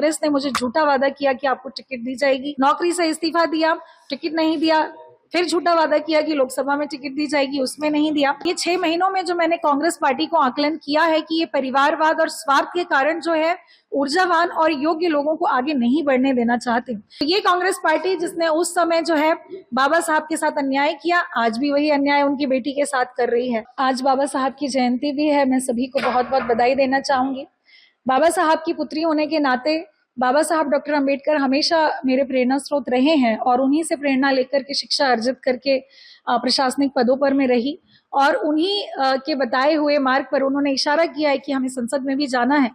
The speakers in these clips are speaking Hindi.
कांग्रेस ने मुझे झूठा वादा किया कि आपको टिकट दी जाएगी, नौकरी से इस्तीफा दिया, टिकट नहीं दिया, फिर झूठा वादा किया कि लोकसभा में टिकट दी जाएगी, उसमें नहीं दिया। ये 6 महीनों में जो मैंने कांग्रेस पार्टी को आकलन किया है कि ये परिवारवाद और स्वार्थ के कारण जो है ऊर्जावान और योग्य लोगों को आगे नहीं बढ़ने देना चाहते। ये कांग्रेस पार्टी जिसने उस समय जो है बाबा साहब के साथ अन्याय किया, आज भी वही अन्याय उनकी बेटी के साथ कर रही है। आज बाबा साहब की जयंती भी है, मैं सभी को बहुत बहुत बधाई देना चाहूंगी। बाबा साहब की पुत्री होने के नाते बाबा साहब डॉक्टर अंबेडकर हमेशा मेरे प्रेरणा स्रोत रहे हैं और उन्हीं से प्रेरणा लेकर के शिक्षा अर्जित करके प्रशासनिक पदों पर मैं रही और उन्हीं के बताए हुए मार्ग पर उन्होंने इशारा किया है कि हमें संसद में भी जाना है।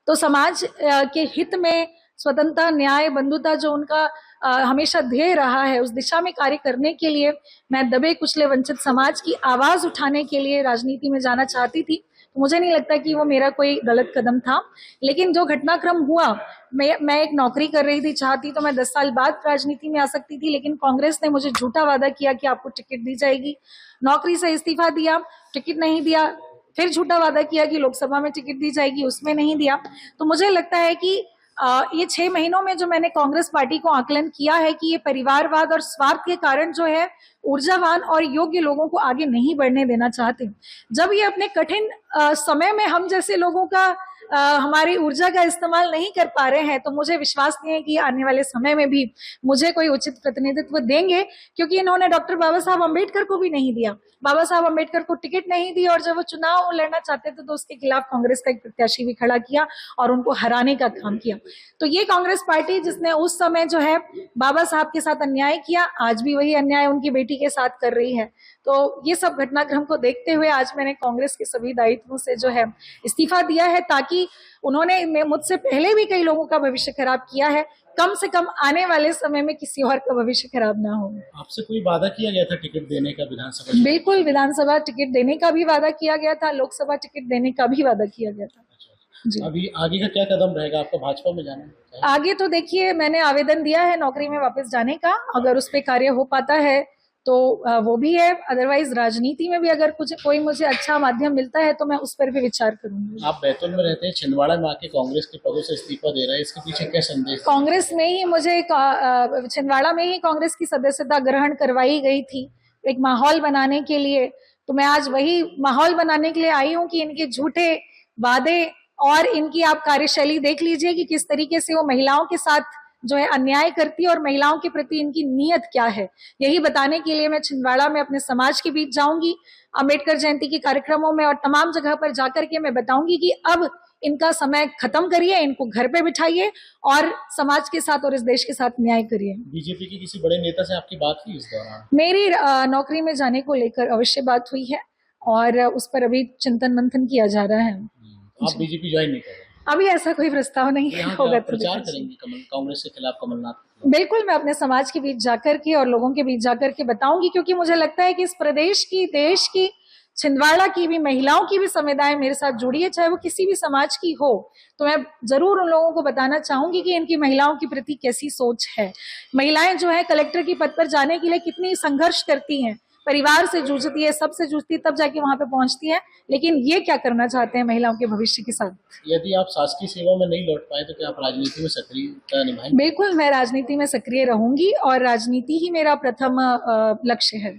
तो समाज के हित में स्वतंत्रता, न्याय, बंधुता जो उनका हमेशा ध्येय रहा है, उस दिशा में कार्य करने के लिए मैं दबे कुचले वंचित समाज की आवाज उठाने के लिए राजनीति में जाना चाहती थी। तो मुझे नहीं लगता कि वो मेरा कोई गलत कदम था, लेकिन जो घटनाक्रम हुआ, मैं एक नौकरी कर रही थी, चाहती तो मैं 10 साल बाद राजनीति में आ सकती थी, लेकिन कांग्रेस ने मुझे झूठा वादा किया कि आपको टिकट दी जाएगी, नौकरी से इस्तीफा दिया, टिकट नहीं दिया, फिर झूठा वादा किया कि लोकसभा में टिकट दी जाएगी, उसमें नहीं दिया। तो मुझे लगता है कि ये 6 महीनों में जो मैंने कांग्रेस पार्टी को आकलन किया है कि ये परिवारवाद और स्वार्थ के कारण जो है ऊर्जावान और योग्य लोगों को आगे नहीं बढ़ने देना चाहते। जब ये अपने कठिन समय में हम जैसे लोगों का हमारी ऊर्जा का इस्तेमाल नहीं कर पा रहे हैं, तो मुझे विश्वास नहीं है कि आने वाले समय में भी मुझे कोई उचित प्रतिनिधित्व देंगे, क्योंकि इन्होंने डॉक्टर बाबा साहब अम्बेडकर को भी नहीं दिया। बाबा साहब अम्बेडकर को टिकट नहीं दी और जब वो चुनाव लड़ना चाहते थे तो उसके खिलाफ कांग्रेस का एक प्रत्याशी भी खड़ा किया और उनको हराने का काम किया। तो ये कांग्रेस पार्टी जिसने उस समय जो है बाबा साहब के साथ अन्याय किया, आज भी वही अन्याय उनकी बेटी के साथ कर रही है। तो ये सब घटनाक्रम को देखते हुए आज मैंने कांग्रेस के सभी दायित्वों से जो है इस्तीफा दिया है, ताकि उन्होंने मुझसे पहले भी कई लोगों का भविष्य खराब किया है, कम से कम आने वाले समय में किसी और का भविष्य खराब ना हो। आपसे कोई वादा किया गया था टिकट देने का विधानसभा? बिल्कुल, विधानसभा टिकट देने का भी वादा किया गया था, लोकसभा टिकट देने का भी वादा किया गया था। जी। अभी आगे का क्या कदम रहेगा आपका? भाजपा में जाना है? आगे तो देखिए, मैंने आवेदन दिया है नौकरी में वापस जाने का, अगर उस पर कार्य हो पाता है तो वो भी है, अदरवाइज राजनीति में भी अगर कोई मुझे अच्छा माध्यम मिलता है तो मैं उस पर भी विचार करूंगी। आप बैतूल में रहते हैं, छिंदवाड़ा में आके कांग्रेस के पदों से इस्तीफा दे रहे हैं, इसके पीछे क्या संदेश? कांग्रेस में ही मुझे छिंदवाड़ा में ही कांग्रेस की सदस्यता ग्रहण करवाई गई थी एक माहौल बनाने के लिए, तो मैं आज वही माहौल बनाने के लिए आई हूँ कि इनके झूठे वादे और इनकी आप कार्यशैली देख लीजिए कि किस तरीके से वो महिलाओं के साथ जो है अन्याय करती है और महिलाओं के प्रति इनकी नीयत क्या है। यही बताने के लिए मैं छिंदवाड़ा में अपने समाज के बीच जाऊंगी, अम्बेडकर जयंती के कार्यक्रमों में और तमाम जगह पर जाकर के मैं बताऊंगी कि अब इनका समय खत्म करिए, इनको घर पे बिठाइए और समाज के साथ और इस देश के साथ न्याय करिए। बीजेपी के किसी बड़े नेता से आपकी बात हुई इस दौरान? मेरी नौकरी में जाने को लेकर अवश्य बात हुई है और उस पर अभी चिंतन मंथन किया जा रहा है। आप बीजेपी ज्वाइन नहीं कर रहे? अभी ऐसा कोई प्रस्ताव नहीं होगा। प्रचार करेंगे कांग्रेस के खिलाफ कमलनाथ? बिल्कुल, मैं अपने समाज के बीच जाकर के और लोगों के बीच जाकर के बताऊंगी, क्योंकि मुझे लगता है कि इस प्रदेश की, देश की, छिंदवाड़ा की भी महिलाओं की भी समुदाय मेरे साथ जुड़ी है, चाहे वो किसी भी समाज की हो। तो मैं जरूर उन लोगों को बताना चाहूंगी कि इनकी महिलाओं के प्रति कैसी सोच है। महिलाएं जो है कलेक्टर की पद पर जाने के लिए कितनी संघर्ष करती हैं, परिवार से जूझती है, सबसे जूझती है, तब जाके वहां पे पहुंचती है। लेकिन ये क्या करना चाहते हैं महिलाओं के भविष्य के साथ? यदि आप शासकीय सेवा में नहीं लौट पाए तो क्या आप राजनीति में सक्रियता निभाएंगे? बिल्कुल, मैं राजनीति में सक्रिय रहूंगी और राजनीति ही मेरा प्रथम लक्ष्य है।